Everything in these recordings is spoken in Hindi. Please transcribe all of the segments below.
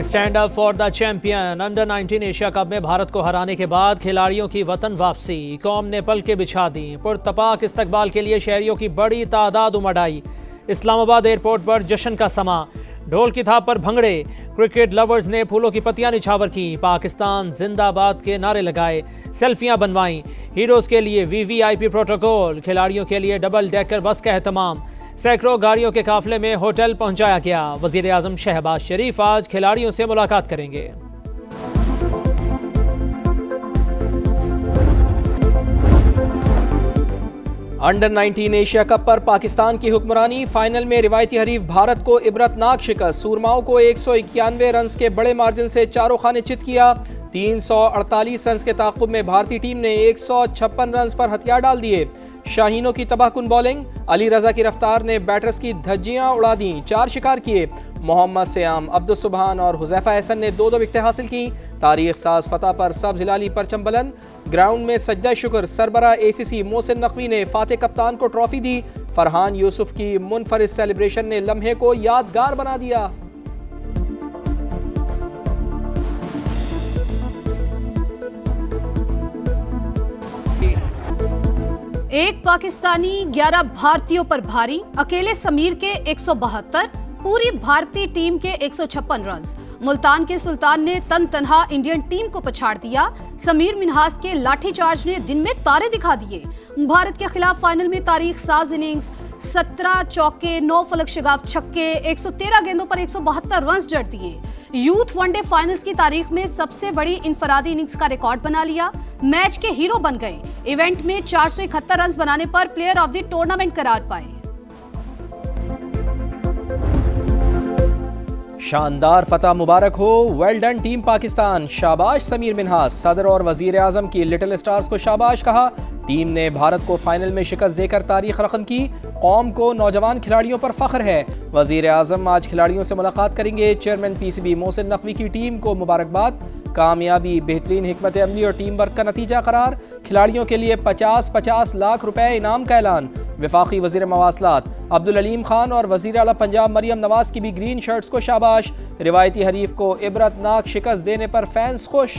Stand up for the champion. Under 19 Asia cup में भारत को हराने के बाद खिलाड़ियों की वतन वापसी। कौम ने पलकें बिछा दी। पुरतपाक इस्तकबाल के लिए शहरियों की बड़ी तादाद उमड़ आई। इस्लामाबाद एयरपोर्ट पर जश्न का समा। ढोल की थाप पर भंगड़े। क्रिकेट लवर्स ने फूलों की पत्तियां निछावर की। पाकिस्तान जिंदाबाद के नारे लगाए। सेल्फियां बनवाईं। हीरोज के लिए वीवीआईपी प्रोटोकॉल। खिलाड़ियों के लिए डबल डेकर बस का एहतमाम। सैकड़ों गाड़ियों के काफिले में होटल पहुंचाया गया। वजीर आजम शहबाज शरीफ आज खिलाड़ियों से मुलाकात करेंगे। अंडर 19 एशिया कप पर पाकिस्तान की हुक्मरानी। फाइनल में रिवायती हरीफ भारत को इबरतनाक शिकस्त। सूरमाओं को 191 रन के बड़े मार्जिन से चारों खाने चित किया। 348 रन के ताक़ुब में भारतीय टीम ने 156 रन पर हथियार डाल दिए। शाहीनों की तबाहकुन बॉलिंग। अली रजा की रफ्तार ने बैटर्स की धज्जियां उड़ा दी। 4 शिकार किए। मोहम्मद सयाम, अब्दुल सुबहान और हुज़ैफा एहसन ने 2-2 विकेटें हासिल की। तारीख साज फतह पर सब्ज़ हिलाली परचम बुलंद। ग्राउंड में सज्जा शुक्र। सरबरा ACC मोहसिन नकवी ने फातेह कप्तान को ट्रॉफी दी। फरहान यूसुफ की मुनफरिद सेलिब्रेशन ने लम्हे को यादगार बना दिया। एक पाकिस्तानी 11 भारतीयों पर भारी। अकेले समीर के 172, पूरी भारतीय टीम के 156 रन। मुल्तान के सुल्तान ने तन तनहा इंडियन टीम को पछाड़ दिया। समीर मिन्हास के लाठीचार्ज ने दिन में तारे दिखा दिए। भारत के खिलाफ फाइनल में तारीख साज इनिंग्स। 17 चौके, 9 फलक शगाफ छक्के, 113 गेंदों पर 172 रन जड़ दिए। यूथ वनडे फाइनल्स की तारीख में सबसे बड़ी इनफरादी इनिंग्स का रिकॉर्ड बना लिया। मैच के हीरो बन गए। इवेंट में 471 रन बनाने पर प्लेयर ऑफ द टूर्नामेंट करार पाए। शानदार फतह मुबारक हो। Well done team Pakistan. शाबाश समीर मिन्हास। सदर और वजीर आजम की लिटिल स्टार्स को शाबाश कहा। टीम ने भारत को फाइनल में शिकस्त देकर तारीख रकम की। कौम को नौजवान खिलाड़ियों पर फख्र है। वजीर आजम आज खिलाड़ियों से मुलाकात करेंगे। चेयरमैन PCB मोहसिन नकवी की टीम को मुबारकबाद। कामयाबी बेहतरीन हिकमत अमली और टीम वर्क का नतीजा करार। खिलाड़ियों के लिए 50-50 लाख रुपए इनाम का ऐलान। वफाकी वजीर मवासलात अब्दुल अलीम खान और वजीर आला पंजाब मरियम नवाज की भी ग्रीन शर्ट्स को शाबाश। रिवायती हरीफ को इबरतनाक शिकस्त देने पर फैंस खुश।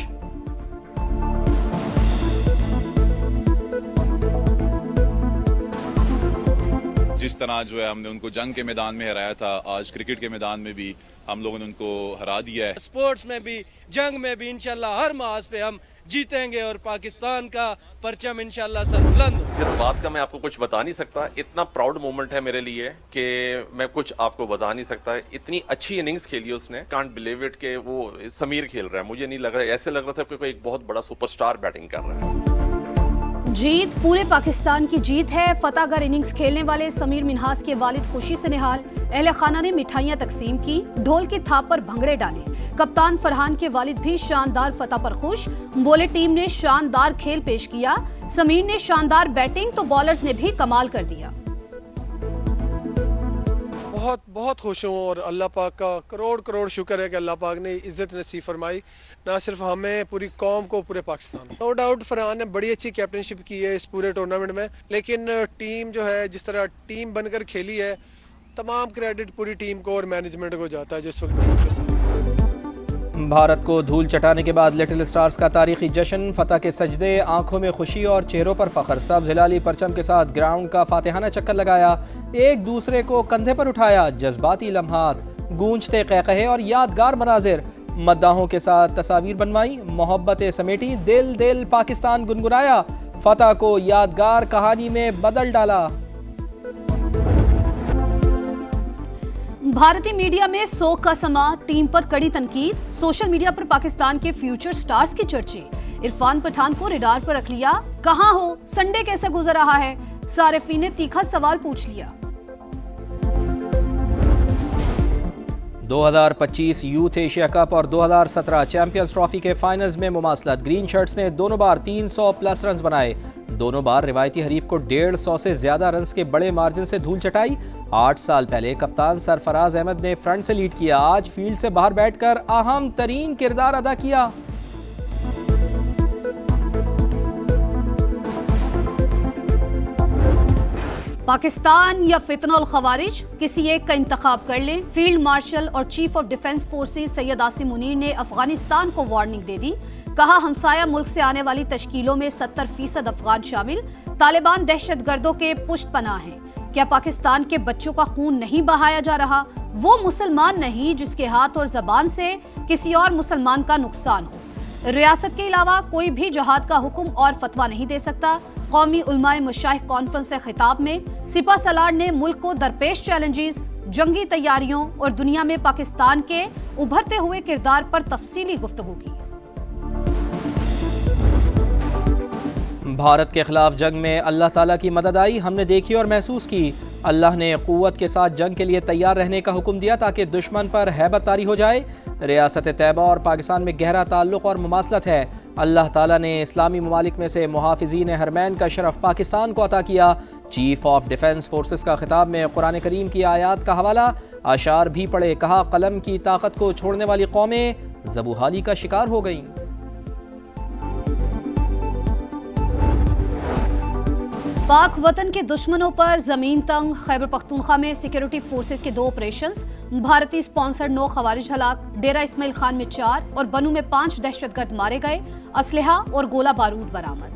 जिस तरह जो है हमने उनको जंग के मैदान में हराया था, आज क्रिकेट के मैदान में भी हम लोगों ने उनको हरा दिया है। स्पोर्ट्स में भी, जंग में भी इंशाल्लाह हर मास पे हम जीतेंगे और पाकिस्तान का परचम इंशाल्लाह सर बुलंद। जिस बात का मैं आपको कुछ बता नहीं सकता, इतना प्राउड मोमेंट है मेरे लिए कि मैं कुछ आपको बता नहीं सकता। इतनी अच्छी इनिंग्स खेली उसने। कांट बिलीव इट के वो समीर खेल रहा है। मुझे नहीं लग रहा, ऐसे लग रहा था कि कोई एक बहुत बड़ा सुपरस्टार बैटिंग कर रहा है। जीत पूरे पाकिस्तान की जीत है। फतहगर इनिंग्स खेलने वाले समीर मिन्हास के वालिद खुशी से निहाल। अहले खाना ने मिठाइयां तकसीम की। ढोल की थाप पर भंगड़े डाले। कप्तान फरहान के वालिद भी शानदार फतह पर खुश। बोले टीम ने शानदार खेल पेश किया। समीर ने शानदार बैटिंग तो बॉलर्स ने भी कमाल कर दिया। बहुत बहुत खुश हूँ और अल्लाह पाक का करोड़ करोड़ शुक्र है कि अल्लाह पाक ने इज्जत नसीब फरमाई, ना सिर्फ हमें, पूरी कौम को, पूरे पाकिस्तान। नो डाउट फरहान ने बड़ी अच्छी कैप्टनशिप की है इस पूरे टूर्नामेंट में, लेकिन टीम जो है जिस तरह टीम बनकर खेली है, तमाम क्रेडिट पूरी टीम को और मैनेजमेंट को जाता है जो इस वक्त टीम के साथ। भारत को धूल चटाने के बाद लिटिल स्टार्स का तारीखी जश्न। फतह के सजदे, आंखों में खुशी और चेहरों पर फख्र। सब्ज़ हिलाली परचम के साथ ग्राउंड का फातिहाना चक्कर लगाया। एक दूसरे को कंधे पर उठाया। जज्बाती लम्हात, गूंजते क़हक़हे और यादगार मनाजिर। मद्दाहों के साथ तस्वीर बनवाई। मोहब्बतें समेटी। दिल दिल पाकिस्तान गुनगुनाया। फतह को यादगार कहानी में बदल डाला। भारतीय मीडिया में सोग का समा। टीम पर कड़ी तनकीद। सोशल मीडिया पर पाकिस्तान के फ्यूचर स्टार्स के चर्चे। इरफान पठान को रडार पर रख लिया। कहां हो, संडे कैसे गुजर रहा है? सारिफीन ने तीखा सवाल पूछ लिया। 2025 यूथ एशिया कप और 2017 चैंपियंस ट्रॉफी के फाइनल्स में मुमासलत। ग्रीन शर्ट्स ने दोनों बार 300 प्लस रन बनाए। दोनों बार रिवायती हरीफ को 150 से ज्यादा रन के बड़े मार्जिन से धूल चटाई। 8 साल पहले कप्तान सरफराज अहमद ने फ्रंट से लीड किया। आज फील्ड से बाहर बैठकर अहम तरीन किरदार अदा किया। पाकिस्तान या फितनल खवारिज, किसी एक का इंतखाब कर लें। फील्ड मार्शल और chief of defence forces Syed Asim Munir ने अफगानिस्तान को वार्निंग दे दी। कहा, हमसाया मुल्क से आने वाली तश्कीलों में 70% अफगान शामिल। तालिबान दहशतगर्दों के पुष्ट पनाह हैं। क्या पाकिस्तान के बच्चों का खून नहीं बहाया जा रहा? वो मुसलमान नहीं जिसके हाथ और जबान से किसी और मुसलमान का नुकसान हो। रियासत के अलावा कोई भी जहाद का हुक्म और फतवा नहीं दे सकता। कौमी उलमाए मशाइख कॉन्फ्रेंस से खिताब में सिपा सलार ने मुल्क को दरपेश चैलेंजेस, जंगी तैयारियों और दुनिया में पाकिस्तान के उभरते हुए किरदार पर तफसीली गुफ्तगू की। भारत के खिलाफ जंग में अल्लाह ताला की मदद आई, हमने देखी और महसूस की। अल्लाह ने क़ुव्वत के साथ जंग के लिए तैयार रहने का हुक्म दिया ताकि दुश्मन पर हैबत तारी हो जाए। रियासत तैयबा और पाकिस्तान में गहरा ताल्लुक़ और मुमासलत है। अल्लाह ताला ने इस्लामी ममालिक में से मुहाफ़िज़ीन हरमैन का शरफ पाकिस्तान को अता किया। चीफ ऑफ डिफेंस फोर्सेस का खिताब में कुरान करीम की आयात का हवाला, आशार भी पढ़े। कहा, कलम की ताकत को छोड़ने वाली कौमें ज़बूहाली का शिकार हो गईं। पाक वतन के दुश्मनों पर जमीन तंग। खैबर पख्तूनख्वा में सिक्योरिटी फोर्सेस के 2 ऑपरेशंस। भारतीय स्पॉन्सर्ड 9 खवारिज हलाक। डेरा इस्माइल खान में 4 और बनू में 5 दहशतगर्द मारे गए। असलहा और गोला बारूद बरामद।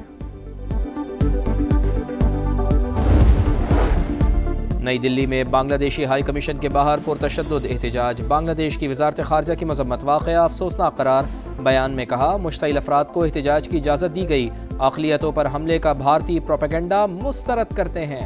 नई दिल्ली में बांग्लादेशी हाई कमीशन के बाहर पुरतशद्दुद एहतजाज। बांग्लादेश की वजारत खारजा की मजम्मत। वाक़या अफसोसनाक करार। बयान में कहा, मुश्तइल अफराद को एहतजाज की इजाज़त दी गई। अक़लियतों पर हमले का भारतीय प्रोपेगेंडा मुस्तरद करते हैं।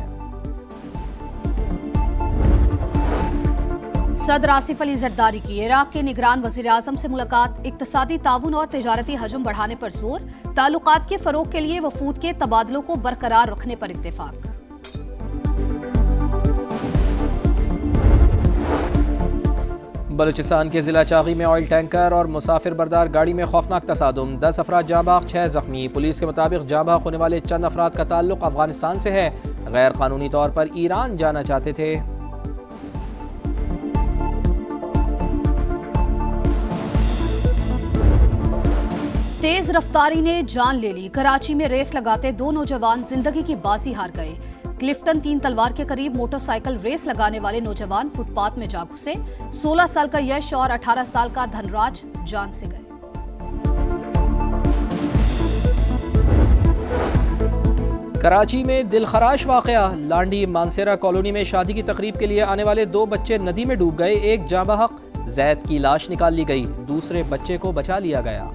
सदर आसिफ अली जरदारी की इराक के निगरान वज़ीर आज़म से मुलाकात। इक़्तिसादी ताउन और तिजारती हजम बढ़ाने पर जोर। ताल्लुकात के फ़रोग़ के लिए वफूद के तबादलों को बरकरार रखने पर इत्तेफाक। बलूचिस्तान के ज़िला चागी में ऑयल टैंकर और मुसाफिर बरदार गाड़ी में खौफनाक तसादुम। 10 अफराद जाँ बहक, 6 जख्मी। पुलिस के मुताबिक जाँ बहक होने वाले चंद अफराद का ताल्लुक अफगानिस्तान से है। गैर कानूनी तौर पर ईरान जाना चाहते थे। तेज रफ्तारी ने जान ले ली। कराची में रेस लगाते 2 नौजवान जिंदगी की बाजी हार गए। क्लिफ्टन 3 तलवार के करीब मोटरसाइकिल रेस लगाने वाले नौजवान फुटपाथ में जा घुसे। 16 साल का यश और 18 साल का धनराज जान से गए। कराची में दिलखराश वाकया। लांडी मानसेरा कॉलोनी में शादी की तकरीब के लिए आने वाले 2 बच्चे नदी में डूब गए। एक जाँ बहक, जैद की लाश निकाल ली गई। दूसरे बच्चे को बचा लिया गया।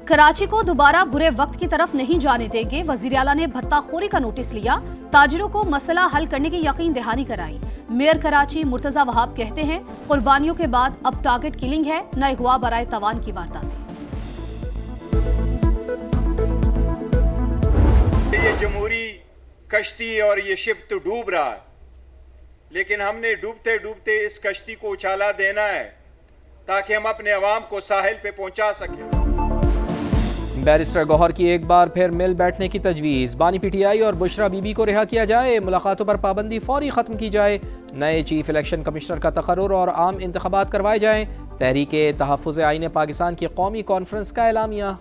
कराची को दोबारा बुरे वक्त की तरफ नहीं जाने देंगे। वजीर आला ने भत्ताखोरी का नोटिस लिया। ताजिरों को मसला हल करने की यकीन दहानी कराई। मेयर कराची मुर्तजा वहाब कहते हैं, कुर्बानियों के बाद अब टारगेट किलिंग है, न अगवा बराए तवान की वारदातें। ये जमहूरी कश्ती और ये शिप तो डूब रहा है, लेकिन हमने डूबते डूबते इस कश्ती को उछाला देना है ताकि हम अपने अवाम को साहिल पे पहुंचा सकें। बैरिस्टर गौहर की एक बार फिर मिल बैठने की तजवीज़। बानी पीटीआई और बुशरा बीबी को रिहा किया जाए। मुलाकातों पर पाबंदी फौरी ख़त्म की जाए। नए चीफ इलेक्शन कमिश्नर का तकर्रुर और आम इंतखाबात करवाए जाएँ। तहरीके तहफ़्फ़ुज़ आईन पाकिस्तान की कौमी कॉन्फ्रेंस का एलामिया।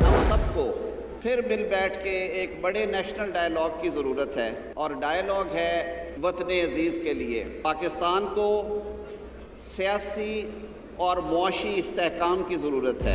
हम सबको फिर मिल बैठ के एक बड़े नेशनल डायलॉग की ज़रूरत है, और डायलॉग है वतन अजीज़ के लिए। पाकिस्तान को सियासी और मुआशी इस्तेहकाम की ज़रूरत है।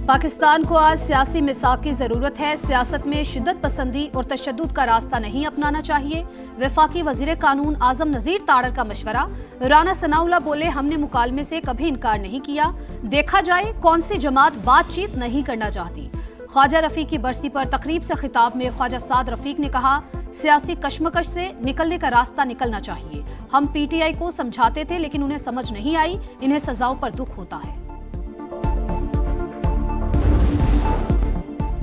पाकिस्तान को आज सियासी मिसाक की ज़रूरत है। सियासत में शिद्दत पसंदी और तशद्दुद का रास्ता नहीं अपनाना चाहिए। वफाकी वज़ीर कानून आज़म नज़ीर ताड़र का मशवरा। राना सनाउल्लाह बोले, हमने मुकालमे से कभी इनकार नहीं किया। देखा जाए कौन सी जमात बातचीत नहीं करना चाहती। ख्वाजा रफ़ीक की बरसी पर तकरीब से खिताब में ख्वाजा साद रफ़ीक ने कहा, सियासी कशमकश से निकलने का रास्ता निकलना चाहिए। हम पीटीआई को समझाते थे लेकिन उन्हें समझ नहीं आई। इन्हें सजाओं पर दुख होता है।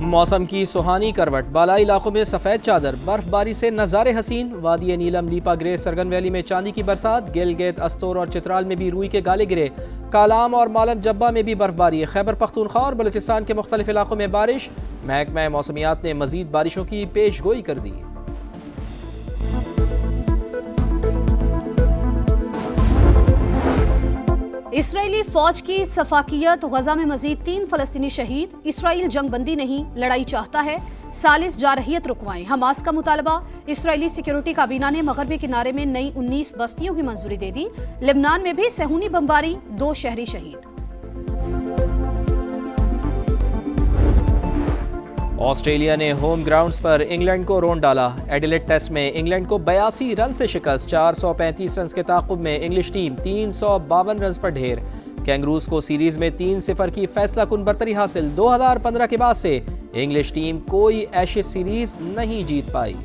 मौसम की सुहानी करवट। बालाई इलाकों में सफ़ेद चादर। बर्फबारी से नज़ारे हसीन। वादी नीलम, लीपा ग्रे, सरगन वैली में चांदी की बरसात। गिलगित, अस्तोर और चित्राल में भी रूई के गाले गिरे। कालाम और मालम जब्बा में भी बर्फबारी। खैबर पख्तूनख्वा और बलूचिस्तान के मुख्तलिफ इलाकों में बारिश। महकमा मौसमियात ने मजीद बारिशों की पेशगोई कर दी। इसराइली फौज की सफाकियत, गजा में मजीद 3 फलस्तीनी शहीद। इसराइल जंगबंदी नहीं, लड़ाई चाहता है, सालिस जारहियत रुकवाएं, हमास का मुतालबा। इसराइली सिक्योरिटी काबीना ने मगरबी किनारे में नई 19 बस्तियों की मंजूरी दे दी। लेबनान में भी सेहूनी बमबारी, 2 शहरी शहीद। ऑस्ट्रेलिया ने होम ग्राउंड्स पर इंग्लैंड को रोंड डाला। एडिलेड टेस्ट में इंग्लैंड को 82 रन से शिकस्त। 435 रन के ताक़ुब में इंग्लिश टीम 352 रन पर ढेर। कैंगरूज को सीरीज में 3-0 की फैसला कुन बरतरी हासिल। 2015 के बाद से इंग्लिश टीम कोई एशेज सीरीज नहीं जीत पाई।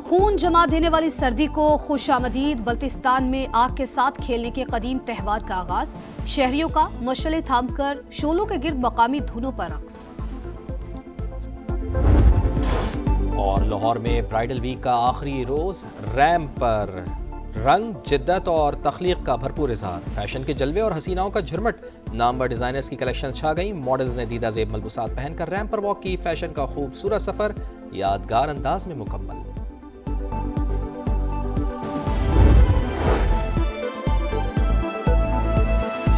खून जमा देने वाली सर्दी को खुशामदीद। बल्तिस्तान में आग के साथ खेलने के कदीम त्यौहार का आगाज। शहरियों का मशले थामकर शोलों के गिर्द मकामी धुनों पर रक्स। और लाहौर में ब्राइडल वीक का आखिरी रोज रैंप पर रंग, जिद्दत और तख्लीक का भरपूर इजहार। फैशन के जलवे और हसीनाओं का झुरमट। नामवर डिजाइनर्स की कलेक्शन छा गई। मॉडल्स ने दीदा जेब मलबूसात पहनकर रैंप पर वॉक की। फैशन का खूबसूरत सफर यादगार अंदाज में मुकम्मल।